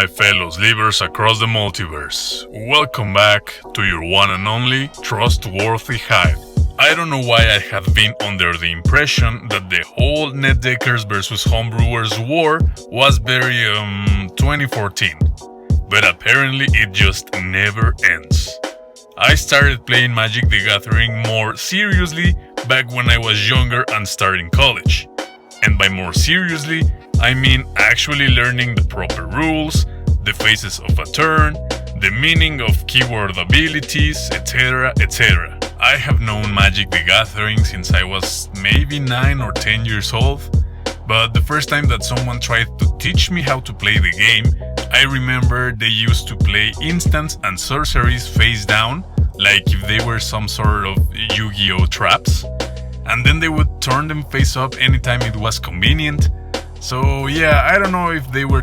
my fellow Slivers across the multiverse. Welcome back to your one and only trustworthy Hive. I don't know why I have been under the impression that the whole NetDeckers vs Homebrewers war was very 2014. But apparently it just never ends. I started playing Magic the Gathering more seriously back when I was younger and starting college. And by more seriously, I mean actually learning the proper rules, the phases of a turn, the meaning of keyword abilities, etc, etc. I have known Magic the Gathering since I was maybe 9 or 10 years old, but the first time that someone tried to teach me how to play the game, I remember they used to play instants and sorceries face down, like if they were some sort of Yu-Gi-Oh traps, and then they would turn them face up anytime it was convenient. So yeah, I don't know if they were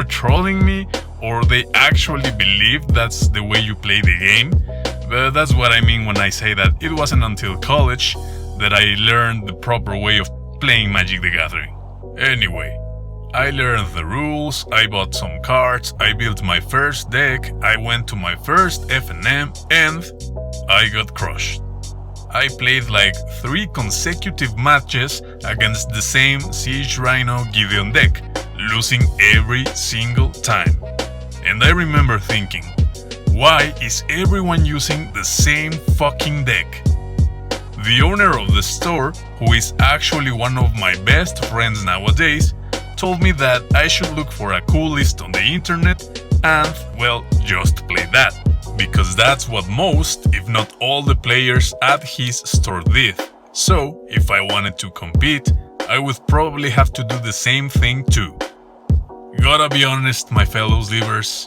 trolling me or they actually believed that's the way you play the game, but that's what I mean when I say that it wasn't until college that I learned the proper way of playing Magic the Gathering. Anyway, I learned the rules, I bought some cards, I built my first deck, I went to my first FNM, and I got crushed. I played like 3 consecutive matches against the same Siege Rhino Gideon deck, losing every single time. And I remember thinking, why is everyone using the same fucking deck? The owner of the store, who is actually one of my best friends nowadays, told me that I should look for a cool list on the internet and, well, just play that. Because that's what most, if not all the players at his store did. So, if I wanted to compete, I would probably have to do the same thing too. Gotta be honest, my fellow Slivers,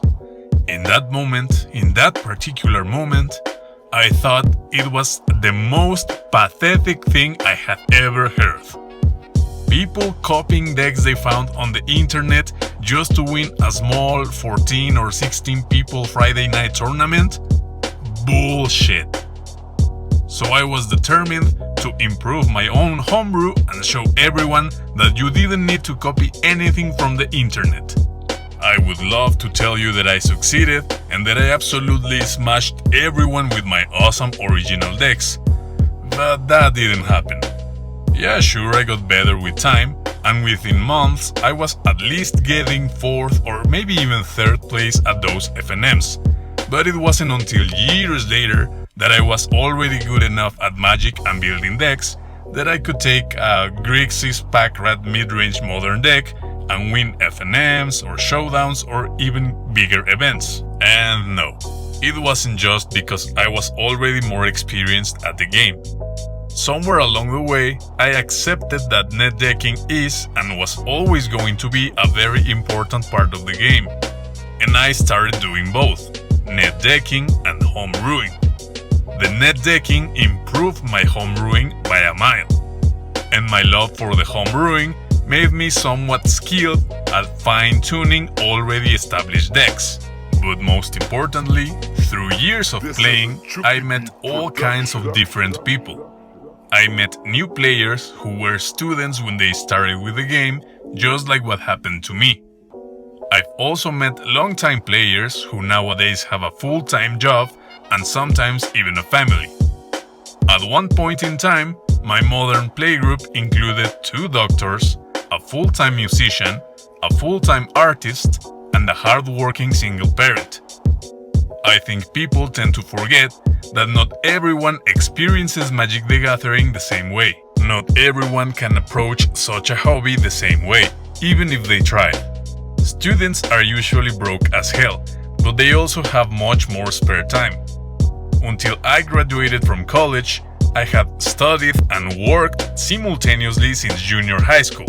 in that particular moment, I thought it was the most pathetic thing I had ever heard. People copying decks they found on the internet just to win a small 14 or 16 people Friday night tournament? Bullshit. So I was determined to improve my own homebrew and show everyone that you didn't need to copy anything from the internet. I would love to tell you that I succeeded and that I absolutely smashed everyone with my awesome original decks, but that didn't happen. Yeah, sure, I got better with time, and within months I was at least getting 4th or maybe even 3rd place at those FNMs. But it wasn't until years later that I was already good enough at Magic and building decks that I could take a Grixis Pack Rat mid-range modern deck and win FNMs or showdowns or even bigger events. And no, it wasn't just because I was already more experienced at the game. Somewhere along the way, I accepted that net decking is and was always going to be a very important part of the game. And I started doing both, net decking and homebrewing. The net decking improved my homebrewing by a mile. And my love for the homebrewing made me somewhat skilled at fine-tuning already established decks. But most importantly, through years of playing, I met all kinds of different people. I met new players who were students when they started with the game, just like what happened to me. I've also met long-time players who nowadays have a full-time job and sometimes even a family. At one point in time, my modern playgroup included 2 doctors, a full-time musician, a full-time artist, and a hard-working single parent. I think people tend to forget that not everyone experiences Magic the Gathering the same way. Not everyone can approach such a hobby the same way, even if they try. Students are usually broke as hell, but they also have much more spare time. Until I graduated from college, I had studied and worked simultaneously since junior high school,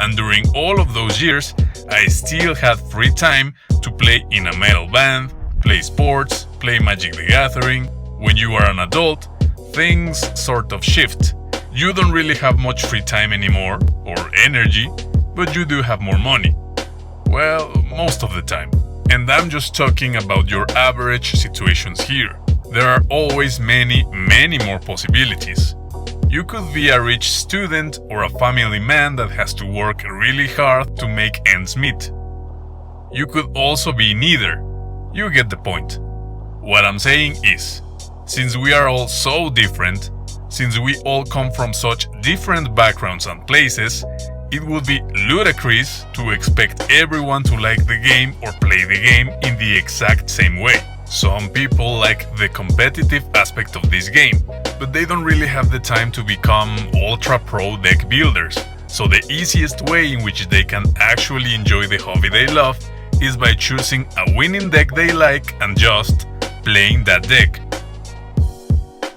and during all of those years, I still had free time to play in a metal band, play sports, play Magic the Gathering. When you are an adult, things sort of shift. You don't really have much free time anymore, or energy, but you do have more money. Well, most of the time. And I'm just talking about your average situations here. There are always many more possibilities. You could be a rich student or a family man that has to work really hard to make ends meet. You could also be neither. You get the point. What I'm saying is, since we are all so different, since we all come from such different backgrounds and places, it would be ludicrous to expect everyone to like the game or play the game in the exact same way. Some people like the competitive aspect of this game, but they don't really have the time to become ultra pro deck builders. So the easiest way in which they can actually enjoy the hobby they love is by choosing a winning deck they like and just playing that deck.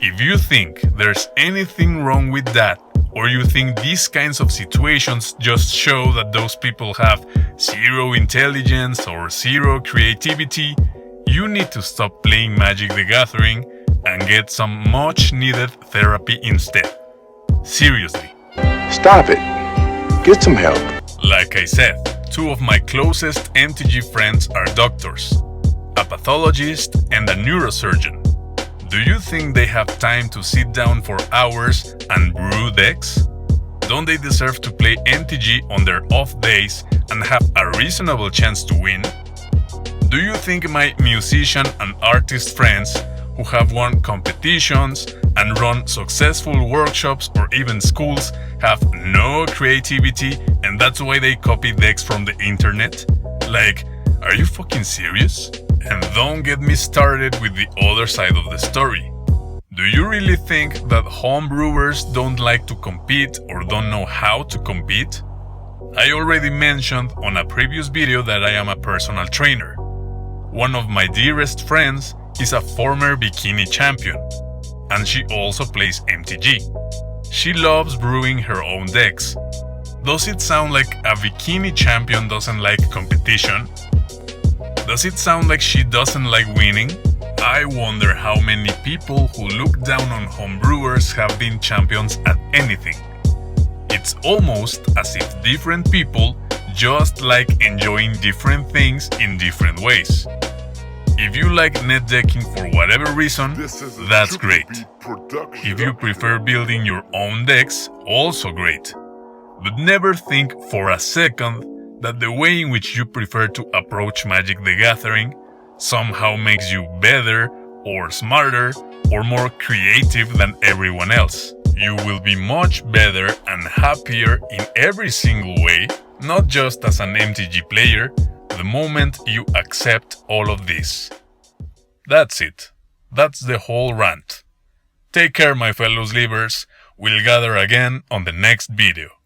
If you think there's anything wrong with that, or you think these kinds of situations just show that those people have zero intelligence or zero creativity, you need to stop playing Magic the Gathering and get some much needed therapy instead. Seriously. Stop it. Get some help. Like I said, two of my closest MTG friends are doctors, a pathologist and a neurosurgeon. Do you think they have time to sit down for hours and brew decks? Don't they deserve to play MTG on their off days and have a reasonable chance to win? Do you think my musician and artist friends who have won competitions and run successful workshops or even schools have no creativity and that's why they copy decks from the internet? Like, are you fucking serious? And don't get me started with the other side of the story. Do you really think that homebrewers don't like to compete or don't know how to compete? I already mentioned on a previous video that I am a personal trainer. One of my dearest friends is a former bikini champion, and she also plays MTG. She loves brewing her own decks. Does it sound like a bikini champion doesn't like competition? Does it sound like she doesn't like winning? I wonder how many people who look down on homebrewers have been champions at anything. It's almost as if different people just like enjoying different things in different ways. If you like net decking for whatever reason, that's great. If you prefer building your own decks, also great. But never think for a second that the way in which you prefer to approach Magic the Gathering somehow makes you better or smarter or more creative than everyone else. You will be much better and happier in every single way, not just as an MTG player, the moment you accept all of this. That's it. That's the whole rant. Take care, my fellow Slivers. We'll gather again on the next video.